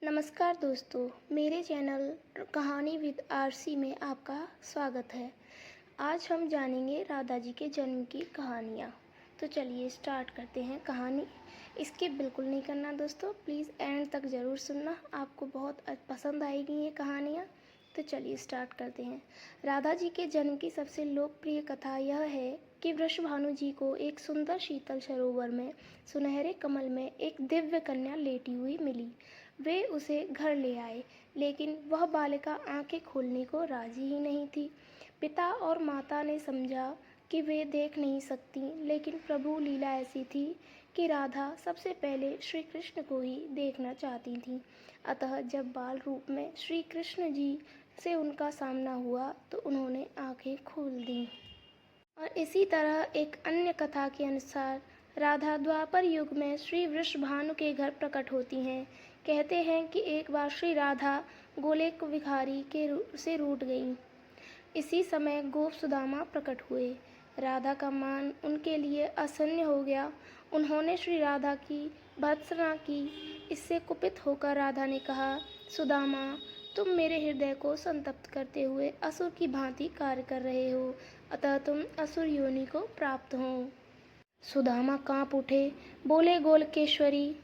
नमस्कार दोस्तों, मेरे चैनल कहानी विद आरसी में आपका स्वागत है। आज हम जानेंगे राधा जी के जन्म की कहानियाँ। तो चलिए स्टार्ट करते हैं कहानी। स्किप बिल्कुल नहीं करना दोस्तों, प्लीज़ एंड तक ज़रूर सुनना, आपको बहुत पसंद आएगी ये कहानियाँ। तो चलिए स्टार्ट करते हैं। राधा जी के जन्म की सबसे लोकप्रिय कथा यह है कि वृषभानु जी को एक सुंदर शीतल सरोवर में सुनहरे कमल में एक दिव्य कन्या लेटी हुई मिली। वे उसे घर ले आए, लेकिन वह बालिका आंखें खोलने को राजी ही नहीं थी। पिता और माता ने समझा कि वे देख नहीं सकती, लेकिन प्रभु लीला ऐसी थी कि राधा सबसे पहले श्री कृष्ण को ही देखना चाहती थी। अतः जब बाल रूप में श्री कृष्ण जी से उनका सामना हुआ तो उन्होंने आंखें खोल दी। और इसी तरह एक अन्य कथा के अनुसार राधा द्वापर युग में श्री वृषभानु के घर प्रकट होती हैं। कहते हैं कि एक बार श्री राधा गोलोक विहारी से रूठ गईं। इसी समय गोप सुदामा प्रकट हुए। राधा का मान उनके लिए असह्य हो गया। उन्होंने श्री राधा की भर्त्सना की। इससे कुपित होकर राधा ने कहा, सुदामा, तुम मेरे हृदय को संतप्त करते हुए असुर की भांति कार्य कर रहे हो, अतः तुम असुर योनि को प्राप्त हो। सुदामा कांप उठे, बोले, गोलकेश्वरी,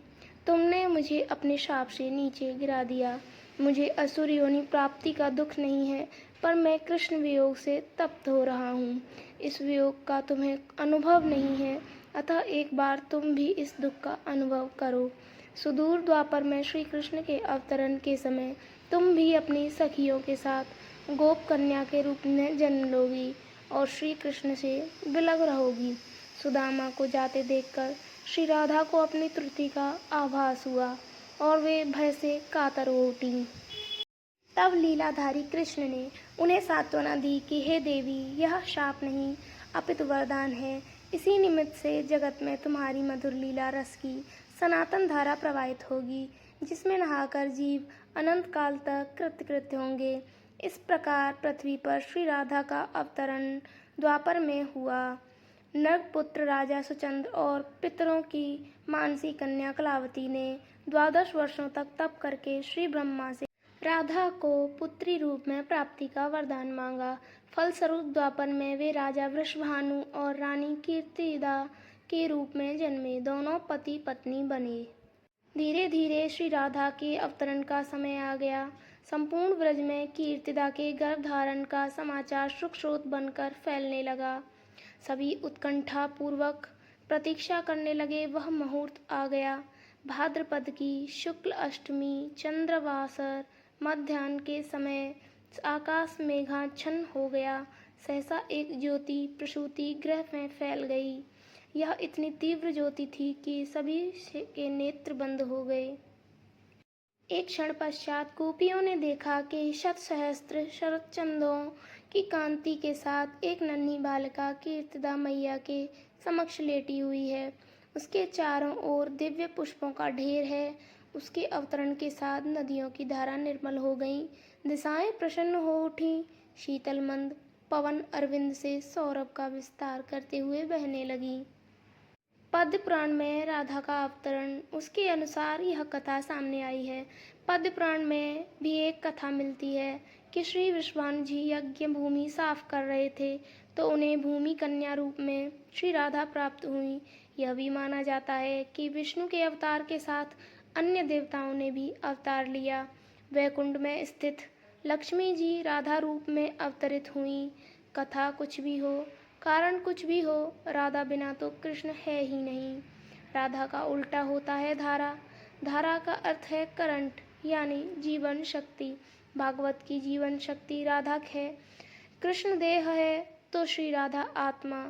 तुमने मुझे अपने शाप से नीचे गिरा दिया। मुझे असुर योनि प्राप्ति का दुख नहीं है, पर मैं कृष्ण वियोग से तप्त हो रहा हूँ। इस वियोग का तुम्हें अनुभव नहीं है, अतः एक बार तुम भी इस दुख का अनुभव करो। सुदूर द्वापर में श्री कृष्ण के अवतरण के समय तुम भी अपनी सखियों के साथ गोप कन्या के रूप में जन्म लोगी और श्री कृष्ण से विलग रहोगी। सुदामा को जाते देखकर श्री राधा को अपनी त्रुटि का आभास हुआ और वे भय से कातर हो उठी। तब लीलाधारी कृष्ण ने उन्हें सांत्वना दी कि हे देवी, यह शाप नहीं अपितु वरदान है। इसी निमित्त से जगत में तुम्हारी मधुर लीला रस की सनातन धारा प्रवाहित होगी, जिसमें नहाकर जीव अनंत काल तक कृतकृत्य होंगे। इस प्रकार पृथ्वी पर श्री राधा का अवतरण द्वापर में हुआ। नरपुत्र राजा सुचंद्र और पितरों की मानसी कन्या कलावती ने 12 वर्षों तक तप करके श्री ब्रह्मा से राधा को पुत्री रूप में प्राप्ति का वरदान मांगा। फलस्वरूप द्वापर में वे राजा वृषभानु और रानी कीर्तिदा के रूप में जन्मे। दोनों पति पत्नी बने। धीरे धीरे श्री राधा के अवतरण का समय आ गया। संपूर्ण ब्रज में कीर्तिदा के गर्भ धारण का समाचार सुख स्रोत बनकर फैलने लगा। सभी उत्कंठा पूर्वक प्रतीक्षा करने लगे। वह मुहूर्त आ गया। भाद्रपद की शुक्ल अष्टमी चंद्रवासर मध्याह्न के समय आकाश मेघाच्छन्न हो गया। सहसा एक ज्योति प्रसूति गृह में फैल गई। यह इतनी तीव्र ज्योति थी कि सभी के नेत्र बंद हो गए। एक क्षण पश्चात गोपियों ने देखा कि शत सहस्त्र शरतचंद्रों की कांति के साथ एक नन्ही बालिका कीर्तिदा मैया के समक्ष लेटी हुई है। उसके चारों ओर दिव्य पुष्पों का ढेर है। उसके अवतरण के साथ नदियों की धारा निर्मल हो गई, दिशाएं प्रसन्न हो उठी। शीतल मंद पवन अरविंद से सौरभ का विस्तार करते हुए बहने लगी। पद्म पुराण में राधा का अवतरण, उसके अनुसार यह कथा सामने आई है। पद्म पुराण में भी एक कथा मिलती है कि श्री वृषभानु जी यज्ञ भूमि साफ कर रहे थे तो उन्हें भूमि कन्या रूप में श्री राधा प्राप्त हुई। यह भी माना जाता है कि विष्णु के अवतार के साथ अन्य देवताओं ने भी अवतार लिया। वैकुंठ में स्थित लक्ष्मी जी राधा रूप में अवतरित हुई। कथा कुछ भी हो, कारण कुछ भी हो, राधा बिना तो कृष्ण है ही नहीं। राधा का उल्टा होता है धारा। धारा का अर्थ है करंट, यानी जीवन शक्ति। भागवत की जीवन शक्ति राधा है। कृष्ण देह है तो श्री राधा आत्मा।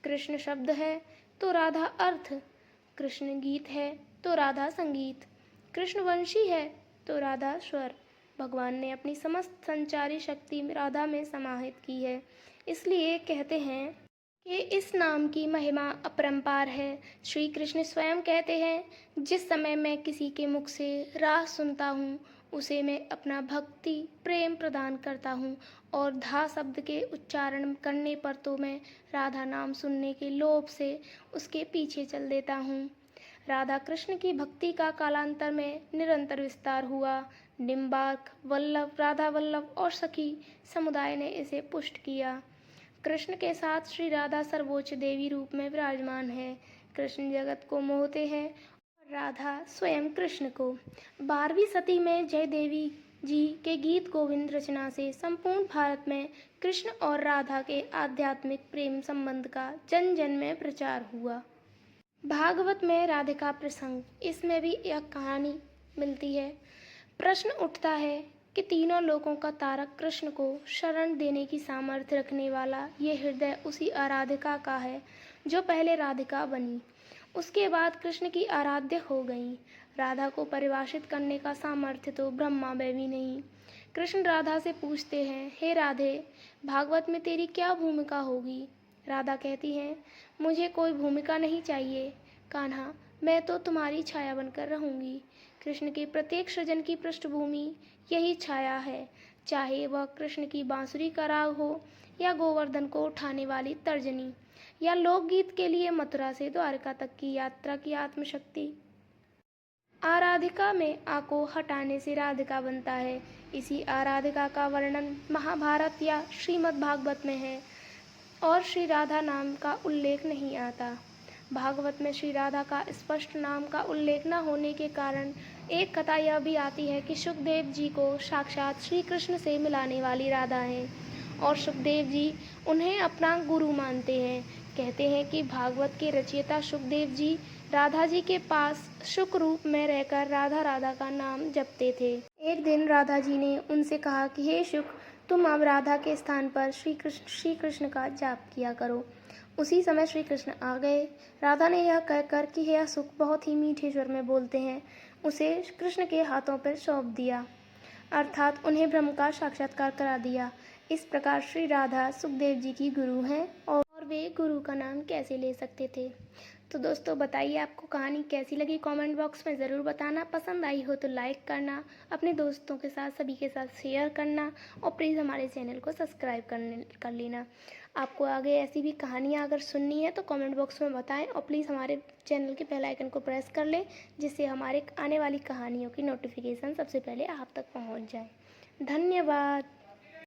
कृष्ण शब्द है तो राधा अर्थ। कृष्ण गीत है तो राधा संगीत। कृष्ण वंशी है तो राधा स्वर। भगवान ने अपनी समस्त संचारी शक्ति राधा में समाहित की है। इसलिए कहते हैं कि इस नाम की महिमा अपरंपार है। श्री कृष्ण स्वयं कहते हैं, जिस समय मैं किसी के मुख से राह सुनता हूँ उसे मैं अपना भक्ति प्रेम प्रदान करता हूँ, और धा शब्द के उच्चारण करने पर तो मैं राधा नाम सुनने के लोभ से उसके पीछे चल देता हूँ। राधा कृष्ण की भक्ति का कालांतर में निरंतर विस्तार हुआ। निम्बार्क, वल्लभ, राधा वल्लभ और सखी समुदाय ने इसे पुष्ट किया। कृष्ण के साथ श्री राधा सर्वोच्च देवी रूप में विराजमान है। कृष्ण जगत को मोहते हैं और राधा स्वयं कृष्ण को। 12वीं सदी में जय देवी जी के गीत गोविंद रचना से संपूर्ण भारत में कृष्ण और राधा के आध्यात्मिक प्रेम संबंध का जन जन में प्रचार हुआ। भागवत में राधिका प्रसंग, इसमें भी एक कहानी मिलती है। प्रश्न उठता है कि तीनों लोकों का तारक कृष्ण को शरण देने की सामर्थ्य रखने वाला ये हृदय उसी आराधिका का है जो पहले राधिका बनी, उसके बाद कृष्ण की आराध्य हो गई। राधा को परिभाषित करने का सामर्थ्य तो ब्रह्मा में भी नहीं। कृष्ण राधा से पूछते हैं, हे राधे, भागवत में तेरी क्या भूमिका होगी? राधा कहती हैं, मुझे कोई भूमिका नहीं चाहिए कान्हा, मैं तो तुम्हारी छाया बनकर रहूंगी। कृष्ण के प्रत्येक सृजन की पृष्ठभूमि यही छाया है, चाहे वह कृष्ण की बांसुरी का राग हो या गोवर्धन को उठाने वाली तर्जनी या लोकगीत के लिए मथुरा से द्वारका तक की यात्रा की आत्मशक्ति। आराधिका में आ को हटाने से राधिका बनता है। इसी आराधिका का वर्णन महाभारत या श्रीमद् भागवत में है और श्री राधा नाम का उल्लेख नहीं आता। भागवत में श्री राधा का स्पष्ट नाम का उल्लेख न होने के कारण एक कथा यह भी आती है कि सुखदेव जी को साक्षात श्री कृष्ण से मिलाने वाली राधा हैं और सुखदेव जी उन्हें अपना गुरु मानते हैं। कहते हैं कि भागवत के रचयिता सुखदेव जी राधा जी के पास शुक रूप में रहकर राधा राधा का नाम जपते थे। एक दिन राधा जी ने उनसे कहा कि हे शुक, तुम अब राधा के स्थान पर श्री कृष्ण का जाप किया करो। उसी समय श्री कृष्ण आ गए। राधा ने यह कहकर कि यह सुख बहुत ही मीठे स्वर में बोलते हैं, उसे कृष्ण के हाथों पर सौंप दिया, अर्थात उन्हें ब्रह्म का साक्षात्कार करा दिया। इस प्रकार श्री राधा सुखदेव जी की गुरु हैं और वे गुरु का नाम कैसे ले सकते थे। तो दोस्तों बताइए आपको कहानी कैसी लगी, कमेंट बॉक्स में ज़रूर बताना। पसंद आई हो तो लाइक करना, अपने दोस्तों के साथ सभी के साथ शेयर करना और प्लीज़ हमारे चैनल को सब्सक्राइब कर लेना। आपको आगे ऐसी भी कहानियाँ अगर सुननी है तो कमेंट बॉक्स में बताएं और प्लीज़ हमारे चैनल के बेल आइकन को प्रेस कर लें, जिससे हमारे आने वाली कहानियों की नोटिफिकेशन सबसे पहले आप तक पहुँच जाए। धन्यवाद।